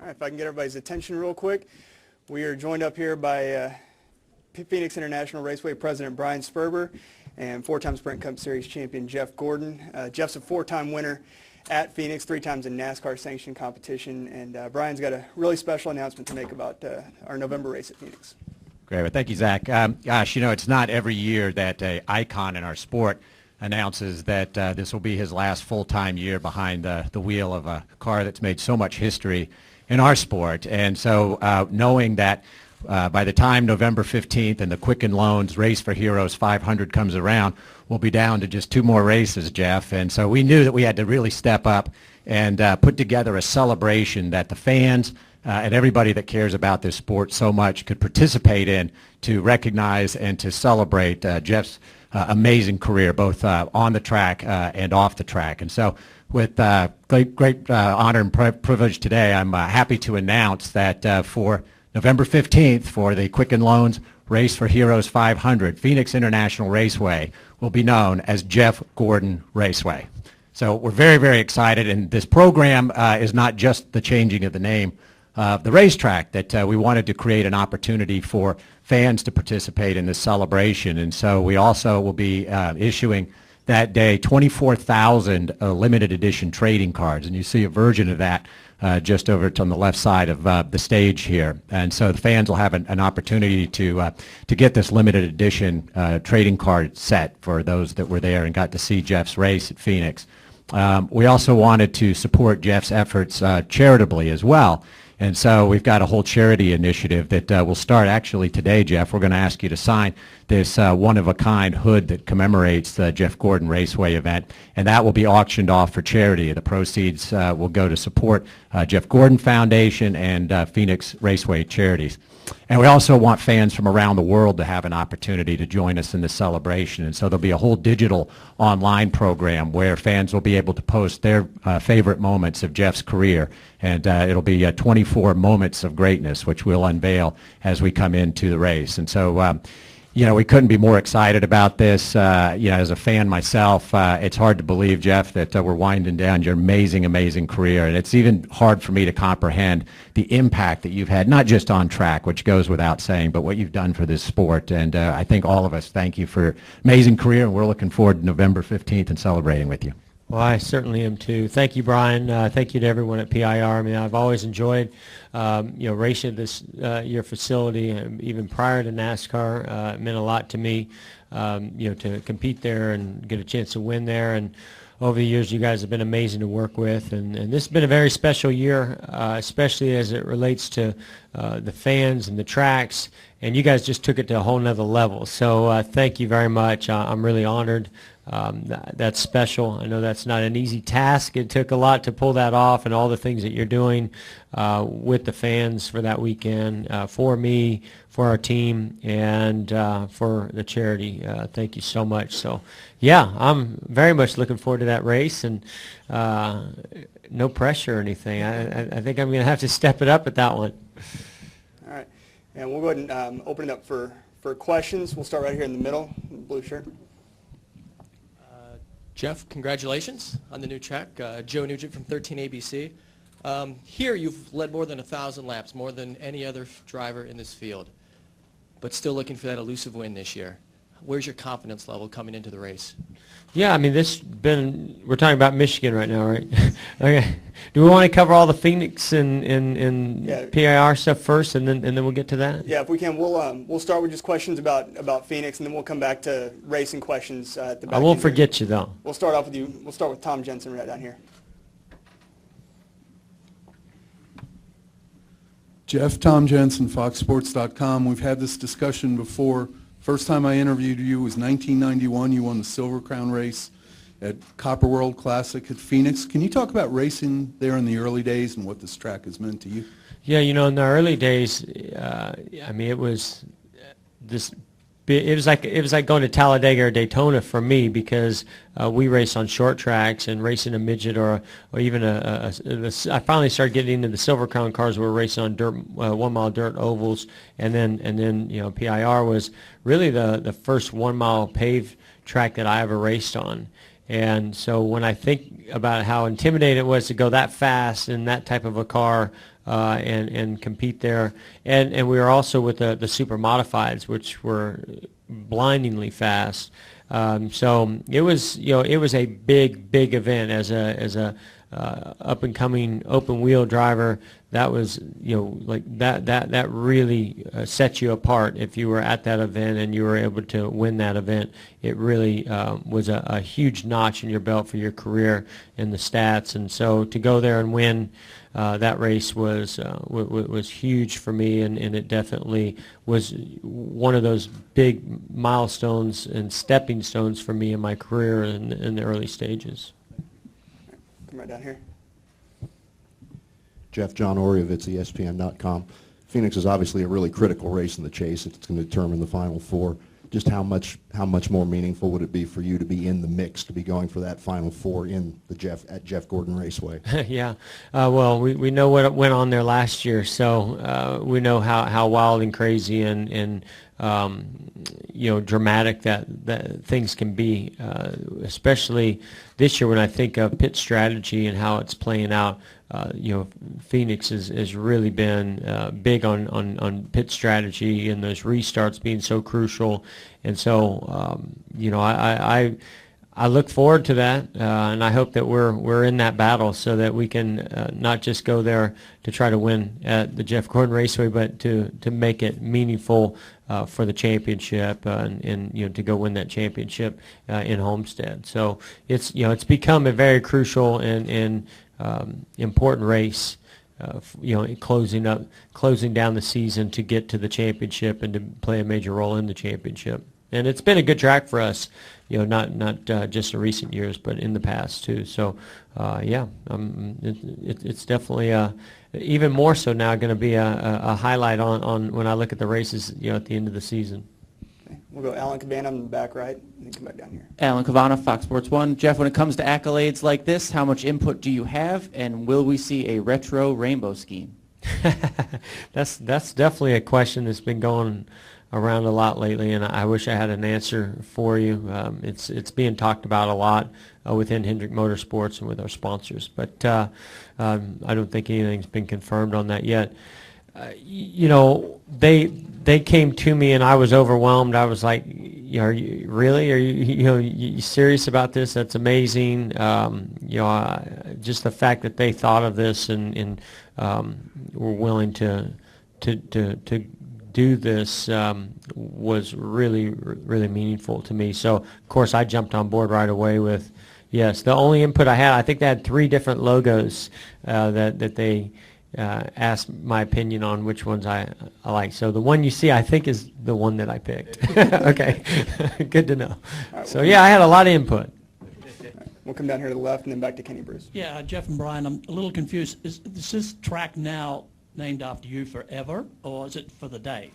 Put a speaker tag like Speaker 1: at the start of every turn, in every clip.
Speaker 1: All right, if I can get everybody's attention real quick. We are joined up here by Phoenix International Raceway President Brian Sperber and four-time Sprint Cup Series champion Jeff Gordon. Jeff's a four-time winner at Phoenix, 3 times in NASCAR sanctioned competition, and Brian's got a really special announcement to make about our November race at Phoenix.
Speaker 2: Great. Well, thank you, Zach. Gosh, you know, it's not every year that an icon in our sport announces that this will be his last full-time year behind the wheel of a car that's made so much history in our sport. And so knowing that by the time November 15th and the Quicken Loans Race for Heroes 500 comes around, we'll be down to just 2 more races, Jeff. And so we knew that we had to really step up and put together a celebration that the fans and everybody that cares about this sport so much could participate in to recognize and to celebrate Jeff's amazing career, both on the track and off the track. And so with great honor and privilege today, I'm happy to announce that for November 15th, for the Quicken Loans Race for Heroes 500, Phoenix International Raceway will be known as Jeff Gordon Raceway. So we're very, very excited, and this program is not just the changing of the name of the racetrack, that we wanted to create an opportunity for fans to participate in this celebration. And so we also will be issuing that day 24,000 limited edition trading cards, and you see a version of that just over on the left side of the stage here. And so the fans will have an opportunity to get this limited edition trading card set for those that were there and got to see Jeff's race at Phoenix. We also wanted to support Jeff's efforts charitably as well. And so we've got a whole charity initiative that will start actually today, Jeff. We're going to ask you to sign this one-of-a-kind hood that commemorates the Jeff Gordon Raceway event, and that will be auctioned off for charity. The proceeds will go to support Jeff Gordon Foundation and Phoenix Raceway charities. And we also want fans from around the world to have an opportunity to join us in this celebration. And so there'll be a whole digital online program where fans will be able to post their favorite moments of Jeff's career. And it'll be 24 moments of greatness, which we'll unveil as we come into the race. And so, you know, we couldn't be more excited about this. You know, as a fan myself, it's hard to believe, Jeff, that we're winding down your amazing, amazing career. And it's even hard for me to comprehend the impact that you've had, not just on track, which goes without saying, but what you've done for this sport. And I think all of us thank you for your amazing career, and we're looking forward to November 15th and celebrating with you.
Speaker 3: Well, I certainly am too. Thank you, Brian. Thank you to everyone at PIR. I mean, I've always enjoyed, you know, racing at this your facility. Even prior to NASCAR, it meant a lot to me, you know, to compete there and get a chance to win there. And over the years, you guys have been amazing to work with. And this has been a very special year, especially as it relates to the fans and the tracks. And you guys just took it to a whole nother level. So thank you very much. I'm really honored. That's special. I know that's not an easy task. It took a lot to pull that off, and all the things that you're doing with the fans for that weekend, for me, for our team, and for the charity. Thank you so much. So, yeah, I'm very much looking forward to that race, and no pressure or anything. I think I'm going to have to step it up at that one.
Speaker 1: All right. And we'll go ahead and open it up for questions. We'll start right here in the middle, in the blue shirt.
Speaker 4: Jeff, congratulations on the new track. Joe Nugent from 13 ABC. Here you've led more than 1,000 laps, more than any other driver in this field, but still looking for that elusive win this year. Where's your confidence level coming into the race?
Speaker 3: Yeah, I mean, we're talking about Michigan right now, right? Okay. Do we want to cover all the Phoenix and
Speaker 1: yeah.
Speaker 3: PIR stuff first, and then we'll get to that?
Speaker 1: Yeah, if we can, we'll start with just questions about Phoenix, and then we'll come back to racing questions at the back.
Speaker 3: I won't forget you, though.
Speaker 1: We'll start off with you. We'll start with Tom Jensen right down here.
Speaker 5: Jeff, Tom Jensen, FoxSports.com. We've had this discussion before. First time I interviewed you was 1991. You won the Silver Crown race at Copper World Classic at Phoenix. Can you talk about racing there in the early days and what this track has meant to you?
Speaker 3: Yeah, you know, in the early days, I mean, it was this. It was like going to Talladega or Daytona for me, because we race on short tracks, and racing a midget or even I finally started getting into the Silver Crown cars. We were racing on dirt 1 mile dirt ovals, and then you know, PIR was really the first 1 mile paved track that I ever raced on. And so when I think about how intimidating it was to go that fast in that type of a car, and compete there. And we were also with the super modifieds, which were blindingly fast. So it was a big event as a up and coming open wheel driver. That was like that really set you apart if you were at that event and you were able to win that event. It really was a huge notch in your belt for your career in the stats. And so to go there and win that race was huge for me, and it definitely was one of those big milestones and stepping stones for me in my career in the early stages.
Speaker 1: Come right down here.
Speaker 6: Jeff, John Oriovitz, ESPN.com. Phoenix is obviously a really critical race in the chase. It's going to determine the Final Four. Just how much more meaningful would it be for you to be in the mix, to be going for that Final Four at Jeff Gordon Raceway?
Speaker 3: Yeah. Well, we know what went on there last year, so we know how wild and crazy and dramatic that things can be, especially this year when I think of pit strategy and how it's playing out. Phoenix has really been big on pit strategy and those restarts being so crucial. And so, I look forward to that, and I hope that we're in that battle so that we can not just go there to try to win at the Jeff Gordon Raceway, but to make it meaningful for the championship and to go win that championship in Homestead. So it's become a very crucial and important race. Closing down the season to get to the championship and to play a major role in the championship. And it's been a good track for us, not just in recent years, but in the past too. So, it's definitely even more so now going to be a highlight on when I look at the races, at the end of the season.
Speaker 1: Okay. We'll go Alan Cabana in the back right, and then come back down here.
Speaker 7: Alan Cavana, Fox Sports 1. Jeff, when it comes to accolades like this, how much input do you have, and will we see a retro rainbow scheme?
Speaker 3: That's definitely a question that's been going around a lot lately, and I wish I had an answer for you. It's being talked about a lot within Hendrick Motorsports and with our sponsors, but I don't think anything's been confirmed on that yet. They came to me and I was overwhelmed. I was like, are you really? Are you serious about this? That's amazing. Just the fact that they thought of this and were willing to do this was really meaningful to me. So of course I jumped on board right away with yes. The only input I had, I think they had 3 different logos that they asked my opinion on which ones I like. So the one you see, I think, is the one that I picked. Okay, good to know. Right, so yeah, I had a lot of input.
Speaker 1: We'll come down here to the left and then back to Kenny Bruce.
Speaker 8: Yeah, Jeff and Brian, I'm a little confused. Is this track now named after you forever, or is it for the day?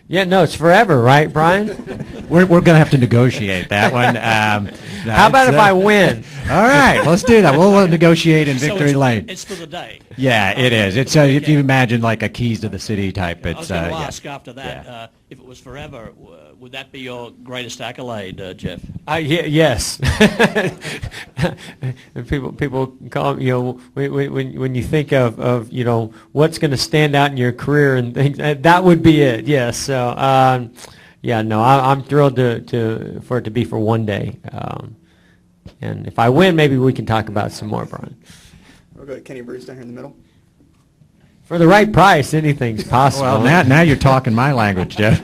Speaker 3: Yeah, no, it's forever, right, Brian?
Speaker 2: We're going to have to negotiate that one.
Speaker 3: How about if I win?
Speaker 2: All right, let's do that. We'll negotiate in Victory Lane.
Speaker 8: It's for the day.
Speaker 2: Yeah, it is. It's if you imagine like a Keys to the City type.
Speaker 8: I
Speaker 2: It's
Speaker 8: was going to ask after that,
Speaker 2: yeah.
Speaker 8: if it was forever, would that be your greatest accolade, Jeff?
Speaker 3: Yes. And people call when you think of what's going to stand out in your career and things, that would be it. Yes. So I'm thrilled for it to be for one day. And if I win, maybe we can talk about it some more, Brian.
Speaker 1: We'll go to Kenny Bruce down here in the middle.
Speaker 3: For the right price, anything's possible.
Speaker 2: Well, now you're talking my language, Jeff.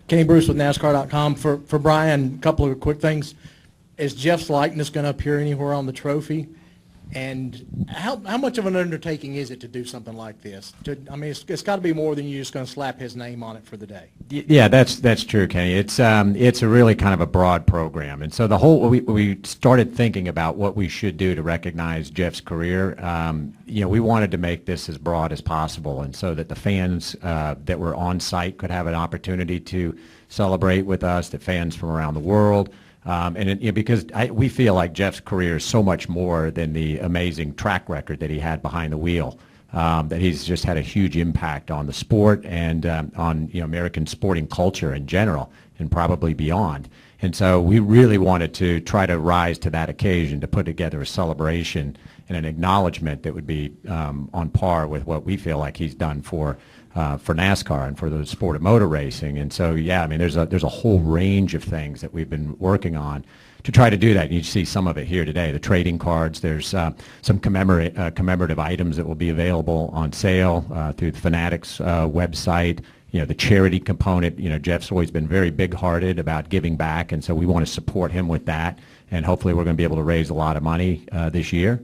Speaker 9: Kenny Bruce with NASCAR.com. For Brian, a couple of quick things. Is Jeff's likeness going to appear anywhere on the trophy? And how much of an undertaking is it to do something like this? It's got to be more than you just going to slap his name on it for the day.
Speaker 2: Yeah, that's true, Kenny. It's a really kind of a broad program, and so we started thinking about what we should do to recognize Jeff's career. We wanted to make this as broad as possible, and so that the fans that were on site could have an opportunity to celebrate with us, that fans from around the world. Because we feel like Jeff's career is so much more than the amazing track record that he had behind the wheel, that he's just had a huge impact on the sport and on American sporting culture in general and probably beyond. And so we really wanted to try to rise to that occasion to put together a celebration and an acknowledgement that would be on par with what we feel like he's done for NASCAR and for the sport of motor racing. And so, yeah, I mean, there's a whole range of things that we've been working on to try to do that. And you see some of it here today. The trading cards, there's some commemorative items that will be available on sale through the Fanatics website. You know, the charity component, you know, Jeff's always been very big-hearted about giving back, and so we want to support him with that. And hopefully we're going to be able to raise a lot of money this year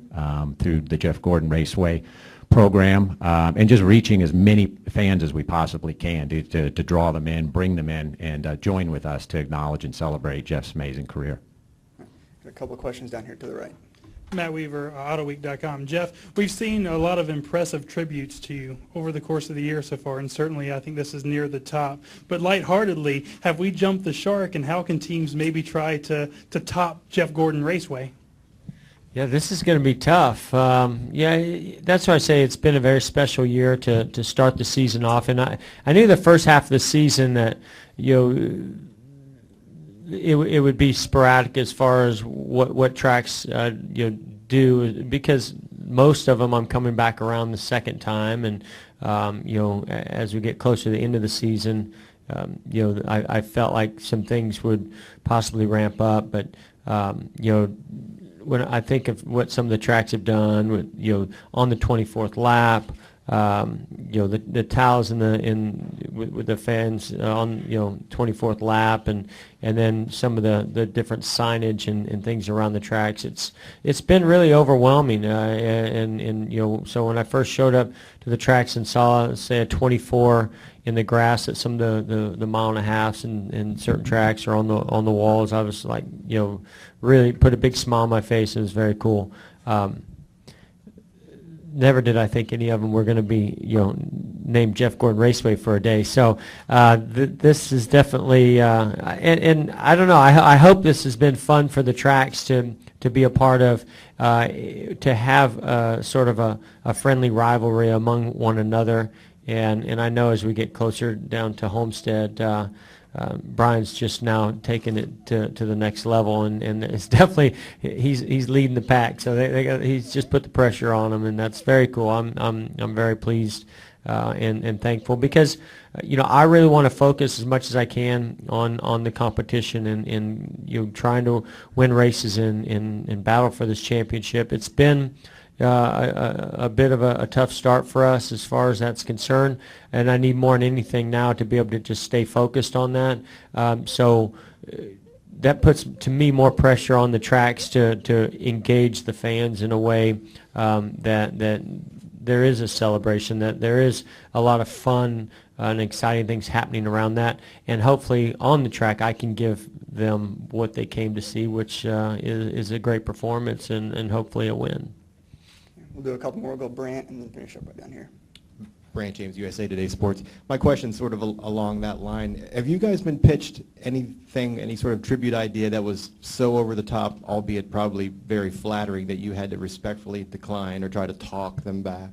Speaker 2: through the Jeff Gordon Raceway program, and just reaching as many fans as we possibly can to draw them in, bring them in, and join with us to acknowledge and celebrate Jeff's amazing career.
Speaker 1: A couple of questions down here to the right.
Speaker 10: Matt Weaver, AutoWeek.com. Jeff, we've seen a lot of impressive tributes to you over the course of the year so far, and certainly I think this is near the top. But lightheartedly, have we jumped the shark, and how can teams maybe try to top Jeff Gordon Raceway?
Speaker 3: Yeah, this is going to be tough. Yeah, that's why I say it's been a very special year to start the season off. And I knew the first half of the season that, you know, it would be sporadic as far as what tracks you know, do, because most of them I'm coming back around the second time, and you know, as we get closer to the end of the season, you know, I felt like some things would possibly ramp up, but you know, when I think of what some of the tracks have done, with, you know, on the 24th lap, you know, the towels with the fans on, you know, 24th lap, and then some of the different signage and things around the tracks. It's been really overwhelming, and you know, so when I first showed up to the tracks and saw, say, a 24 in the grass at some of the mile and a halves and certain tracks or on the walls, I was like, you know, really put a big smile on my face. It was very cool. Never did I think any of them were going to be, you know, named Jeff Gordon Raceway for a day. So this is definitely, and I don't know. I hope this has been fun for the tracks to be a part of, to have sort of a friendly rivalry among one another. And I know as we get closer down to Homestead, Brian's just now taking it to the next level, and it's definitely he's leading the pack. So he's just put the pressure on him, and that's very cool. I'm very pleased and thankful, because you know, I really want to focus as much as I can on the competition and you know, trying to win races and battle for this championship. It's been a bit of a tough start for us as far as that's concerned, and I need more than anything now to be able to just stay focused on that. So that puts, to me, more pressure on the tracks to engage the fans in a way that there is a celebration, that there is a lot of fun and exciting things happening around that, and hopefully on the track I can give them what they came to see, which is a great performance and hopefully a win.
Speaker 1: We'll do a couple more. We'll go Brant and then finish up right down here.
Speaker 11: Brant James, USA Today Sports. My question sort of along that line. Have you guys been pitched anything, any sort of tribute idea that was so over the top, albeit probably very flattering, that you had to respectfully decline or try to talk them back?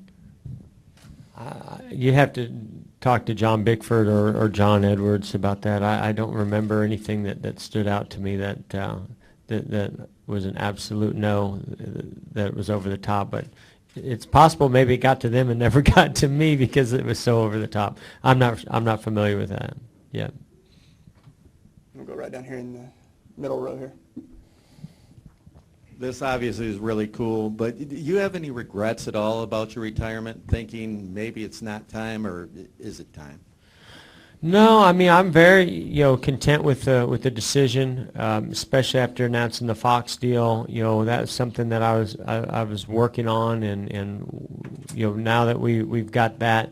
Speaker 3: You have to talk to John Bickford or John Edwards about that. I don't remember anything that stood out to me that was an absolute no, that was over the top, but it's possible maybe it got to them and never got to me because it was so over the top. I'm not familiar with that. Yeah.
Speaker 1: We'll go right down here in the middle row here.
Speaker 11: This obviously is really cool, but do you have any regrets at all about your retirement, thinking maybe it's not time, or is it time?
Speaker 3: No, I mean, I'm very, you know, content with the decision, especially after announcing the Fox deal. You know, that's something that I was working on, and you know, now that we've got that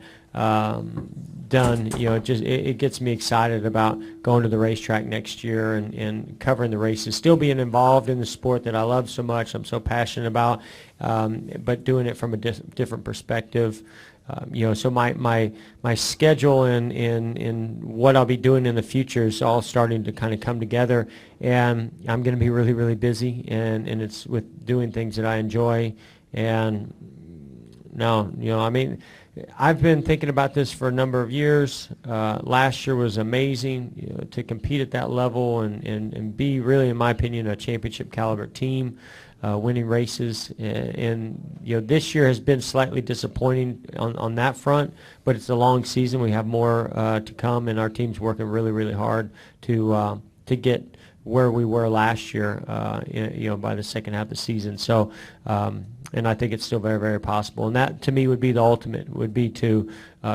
Speaker 3: done, you know, it gets me excited about going to the racetrack next year and covering the races, still being involved in the sport that I love so much, I'm so passionate about, but doing it from a different perspective. You know, so my schedule and what I'll be doing in the future is all starting to kind of come together, and I'm going to be really, really busy, and it's with doing things that I enjoy. And no, you know, I mean, I've been thinking about this for a number of years. Last year was amazing, you know, to compete at that level and be really, in my opinion, a championship caliber team. winning races. And this year has been slightly disappointing on that front, but it's a long season. We have more to come, and our team's working really, really hard to get where we were last year, by the second half of the season. So, and I think it's still very, very possible. And that, to me, would be the ultimate, would be to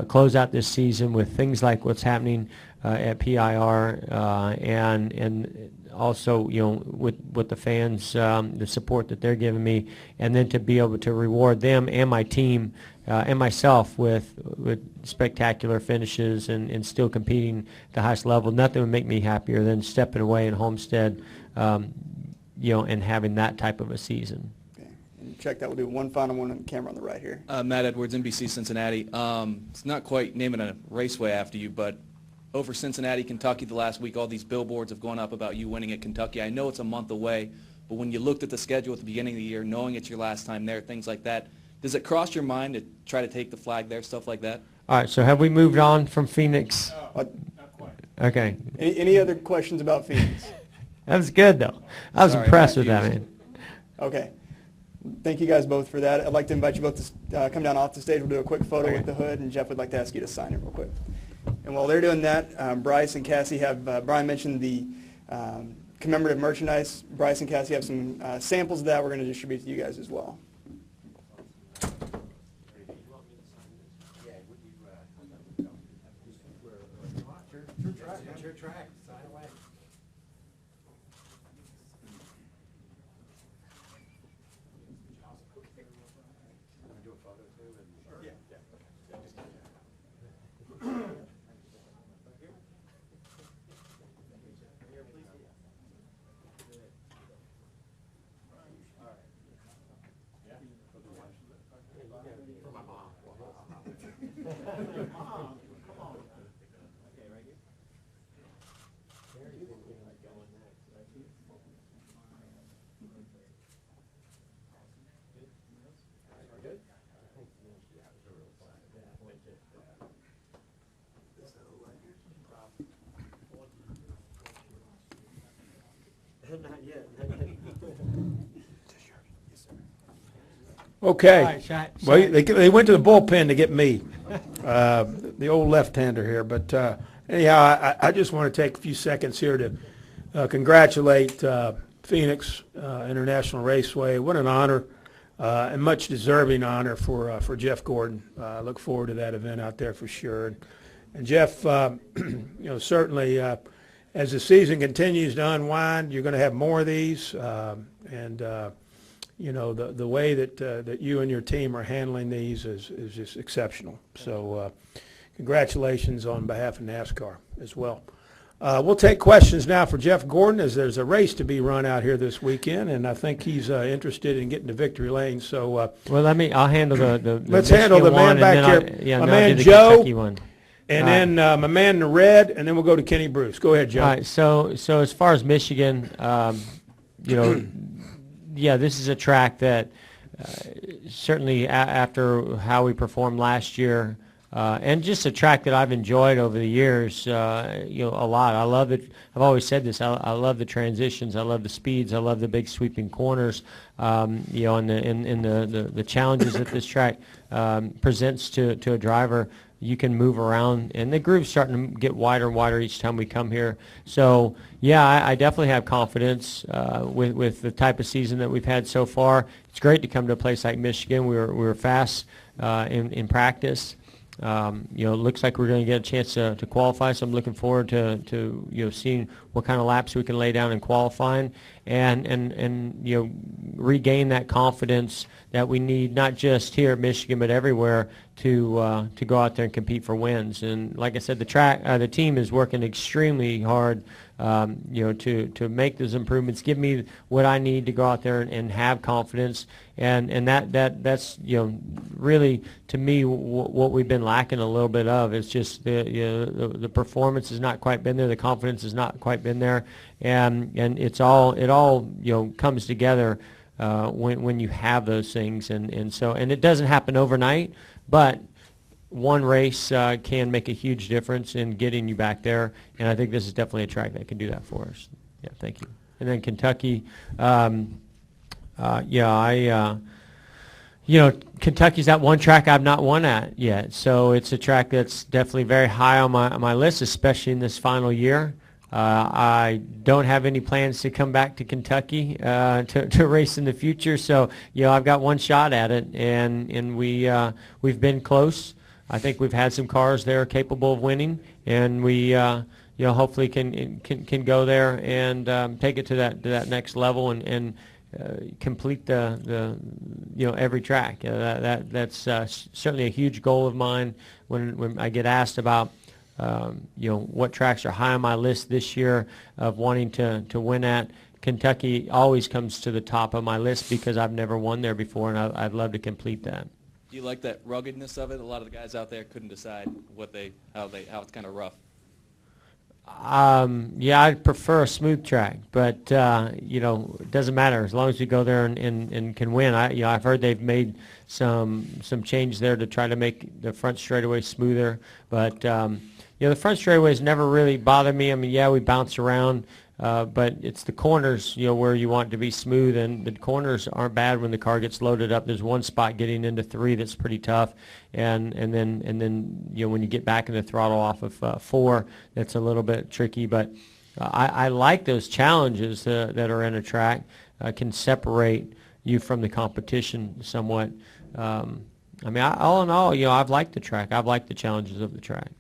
Speaker 3: close out this season with things like what's happening at PIR, and also, with the fans, the support that they're giving me, and then to be able to reward them and my team and myself with spectacular finishes and still competing at the highest level. Nothing would make me happier than stepping away in Homestead, and having that type of a season.
Speaker 1: Okay. And check that. We'll do one final one on the camera on the right here.
Speaker 12: Matt Edwards, NBC Cincinnati. It's not quite naming a raceway after you, but over Cincinnati, Kentucky, the last week, all these billboards have gone up about you winning at Kentucky. I know it's a month away, but when you looked at the schedule at the beginning of the year, knowing it's your last time there, things like that, does it cross your mind to try to take the flag there, stuff like that?
Speaker 3: All right, so have we moved on from Phoenix?
Speaker 1: Not
Speaker 10: quite.
Speaker 3: Okay.
Speaker 1: Any other questions about Phoenix?
Speaker 3: That was good, though. I was impressed with that, man.
Speaker 1: Okay. Thank you guys both for that. I'd like to invite you both to come down off the stage. We'll do a quick photo with the hood, and Jeff would like to ask you to sign it real quick. And while they're doing that, Bryce and Cassie have, Brian mentioned the commemorative merchandise. Bryce and Cassie have some samples of that we're going to distribute to you guys as well.
Speaker 13: Okay. Well, they went to the bullpen to get me, the old left-hander here. But anyhow, I just want to take a few seconds here to congratulate Phoenix International Raceway. What an honor, and much deserving honor for Jeff Gordon. I look forward to that event out there for sure. And Jeff, certainly as the season continues to unwind, you're going to have more of these, the way that you and your team are handling these is just exceptional. So congratulations on behalf of NASCAR as well. We'll take questions now for Jeff Gordon, as there's a race to be run out here this weekend, and I think he's interested in getting to victory lane. So
Speaker 3: well, I'll handle the
Speaker 13: let's handle the man back here, my man Joe, and then my man in the red, and then we'll go to Kenny Bruce. Go ahead, Joe.
Speaker 3: All right, so as far as Michigan, yeah, this is a track that certainly after how we performed last year, and just a track that I've enjoyed over the years, a lot. I love it. I've always said this. I love the transitions. I love the speeds. I love the big sweeping corners. And the challenges that this track presents to a driver. You can move around, and the groove's starting to get wider and wider each time we come here. So, yeah, I definitely have confidence with the type of season that we've had so far. It's great to come to a place like Michigan. We were fast in practice. It looks like we're going to get a chance to qualify, so I'm looking forward to seeing what kind of laps we can lay down in qualifying and regain that confidence that we need, not just here at Michigan but everywhere, to go out there and compete for wins. And like I said, the team is working extremely hard to make those improvements, give me what I need to go out there and have confidence, and that's really, to me, what we've been lacking a little bit of. It's just the performance has not quite been there, the confidence has not quite been there, and it all comes together when you have those things, and it doesn't happen overnight, but one race can make a huge difference in getting you back there, and I think this is definitely a track that can do that for us. Yeah, thank you. And then Kentucky, Kentucky's that one track I've not won at yet, so it's a track that's definitely very high on my list, especially in this final year. I don't have any plans to come back to Kentucky to race in the future, so I've got one shot at it, and we've been close. I think we've had some cars there capable of winning, and we hopefully can go there and take it to that next level and complete the every track. That's certainly a huge goal of mine when I get asked about what tracks are high on my list this year of wanting to win at. Kentucky always comes to the top of my list because I've never won there before, and I'd love to complete that.
Speaker 12: Do you like that ruggedness of it? A lot of the guys out there couldn't decide how it's kind of rough.
Speaker 3: I'd prefer a smooth track, but it doesn't matter as long as we go there and can win. I've heard they've made some change there to try to make the front straightaway smoother, but the front straightaways never really bothered me. I mean, we bounce around, but it's the corners, where you want it to be smooth, and the corners aren't bad when the car gets loaded up. There's one spot getting into 3 that's pretty tough, and then when you get back in the throttle off of 4, that's a little bit tricky. But I like those challenges that are in a track, can separate you from the competition somewhat. All in all, I've liked the track. I've liked the challenges of the track.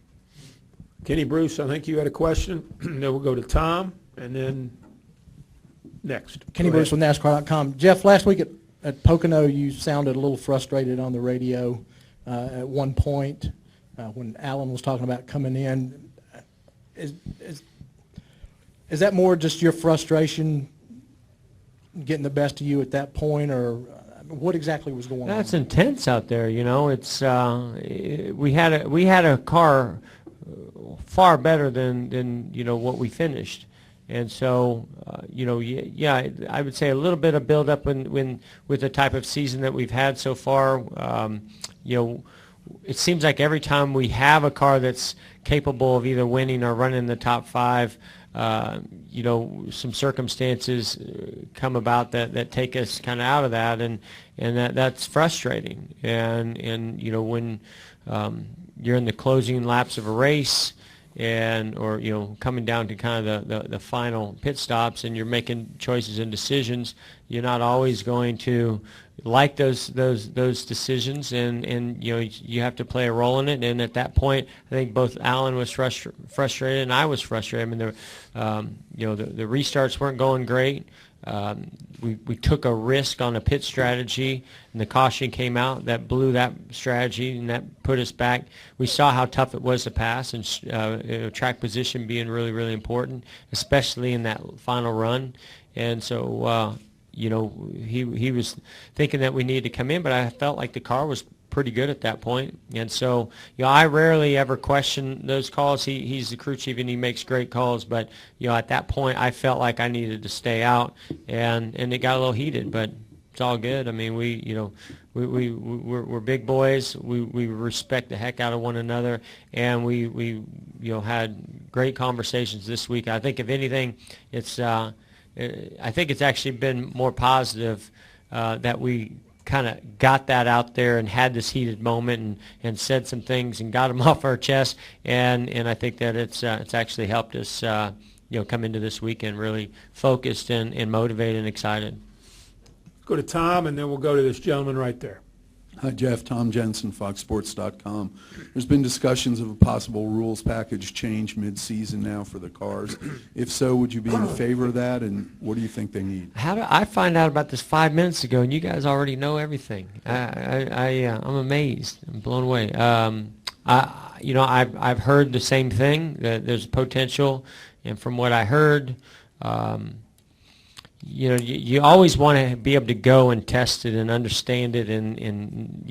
Speaker 13: Kenny Bruce, I think you had a question. Then we'll go to Tom, and then next.
Speaker 9: Kenny Bruce with NASCAR.com. Jeff, last week at Pocono, you sounded a little frustrated on the radio at one point when Alan was talking about coming in. Is that more just your frustration getting the best of you at that point, or what exactly was going on?
Speaker 3: That's intense out there. It's we had a car far better than what we finished, and so I would say a little bit of build-up with the type of season that we've had so far. It seems like every time we have a car that's capable of either winning or running the top 5, some circumstances come about that take us kind of out of that, and that's frustrating. And when you're in the closing laps of a race, or coming down to kind of the final pit stops, and you're making choices and decisions, you're not always going to like those decisions, and you have to play a role in it. And at that point, I think both Alan was frustrated and I was frustrated. I mean, the restarts weren't going great. We took a risk on a pit strategy, and the caution came out that blew that strategy, and that put us back. We saw how tough it was to pass, and track position being really, really important, especially in that final run. And so, he was thinking that we needed to come in, but I felt like the car was pretty good at that point. And so, I rarely ever question those calls. He's the crew chief, and he makes great calls. But, at that point, I felt like I needed to stay out, and it got a little heated. But it's all good. I mean, we're big boys. We respect the heck out of one another, and we had great conversations this week. I think if anything, I think it's actually been more positive that we kind of got that out there and had this heated moment and said some things and got them off our chest, and I think that it's actually helped us come into this weekend really focused and motivated and excited.
Speaker 13: Go to Tom, and then we'll go to this gentleman right there.
Speaker 5: Hi, Jeff. Tom Jensen, FoxSports.com. There's been discussions of a possible rules package change mid-season now for the cars. If so, would you be in favor of that, and what do you think they need?
Speaker 3: How did I find out about this 5 minutes ago, and you guys already know everything? I'm amazed. I'm blown away. I've heard the same thing, that there's potential, and from what I heard, you always want to be able to go and test it and understand it, and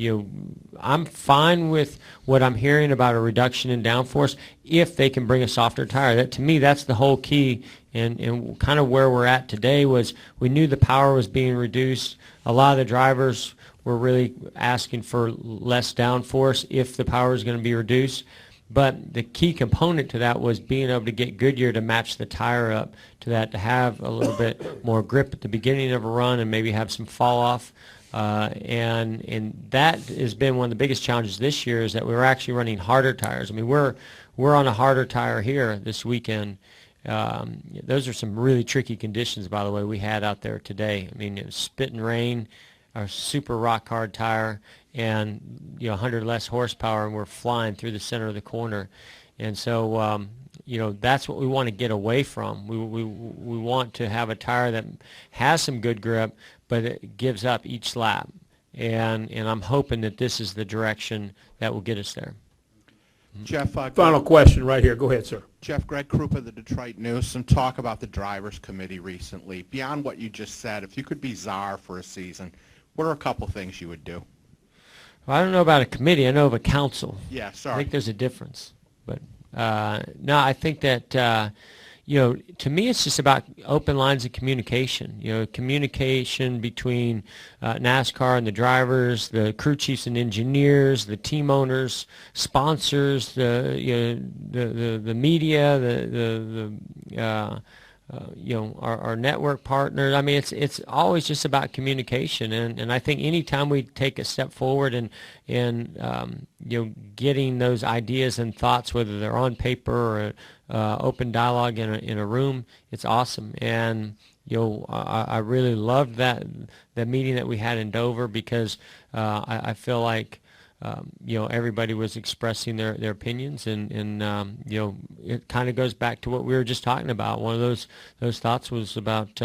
Speaker 3: I'm fine with what I'm hearing about a reduction in downforce if they can bring a softer tire. That, to me, that's the whole key, and kind of where we're at today was we knew the power was being reduced. A lot of the drivers were really asking for less downforce if the power is going to be reduced. But the key component to that was being able to get Goodyear to match the tire up to that, to have a little bit more grip at the beginning of a run and maybe have some fall off. And that has been one of the biggest challenges this year, is that we're actually running harder tires. I mean, we're on a harder tire here this weekend. Those are some really tricky conditions, by the way, we had out there today. I mean, it was spitting rain, a super rock hard tire, and 100 less horsepower, and we're flying through the center of the corner. And so that's what we want to get away from. We want to have a tire that has some good grip, but it gives up each lap. And I'm hoping that this is the direction that will get us there.
Speaker 14: Jeff,
Speaker 13: final question right here. Go ahead, sir.
Speaker 14: Jeff, Greg Krupa, the Detroit News. Some talk about the Drivers Committee recently. Beyond what you just said, if you could be czar for a season, what are a couple things you would do?
Speaker 3: Well, I don't know about a committee. I know of a council.
Speaker 14: Yeah, sorry.
Speaker 3: I think there's a difference. But no, I think that to me, it's just about open lines of communication. Communication between NASCAR and the drivers, the crew chiefs and engineers, the team owners, sponsors, the media, our network partners. I mean, it's always just about communication, and I think anytime we take a step forward and getting those ideas and thoughts, whether they're on paper or open dialogue in a room, it's awesome. And I really loved that meeting that we had in Dover, because I feel like everybody was expressing their opinions, and it kind of goes back to what we were just talking about. One of those thoughts was about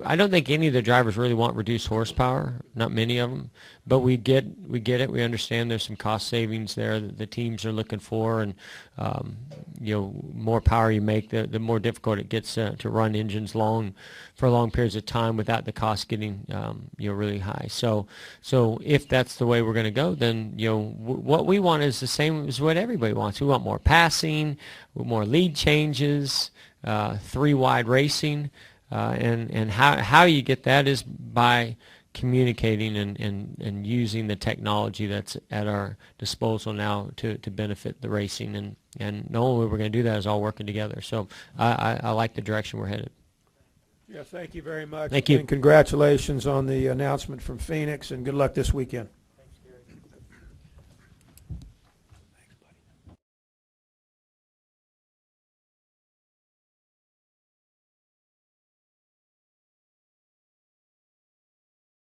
Speaker 3: I don't think any of the drivers really want reduced horsepower, not many of them, but we get it. We understand there's some cost savings there that the teams are looking for, and more power you make, the more difficult it gets to run engines for long periods of time without the cost getting really high. So if that's the way we're going to go, then what we want is the same as what everybody wants. We want more passing, more lead changes, 3-wide racing. And how you get that is by communicating and using the technology that's at our disposal now to benefit the racing. And the only way we're going to do that is all working together. So I like the direction we're headed.
Speaker 13: Yeah, thank you very much.
Speaker 3: Thank you.
Speaker 13: And congratulations on the announcement from Phoenix, and good luck this weekend.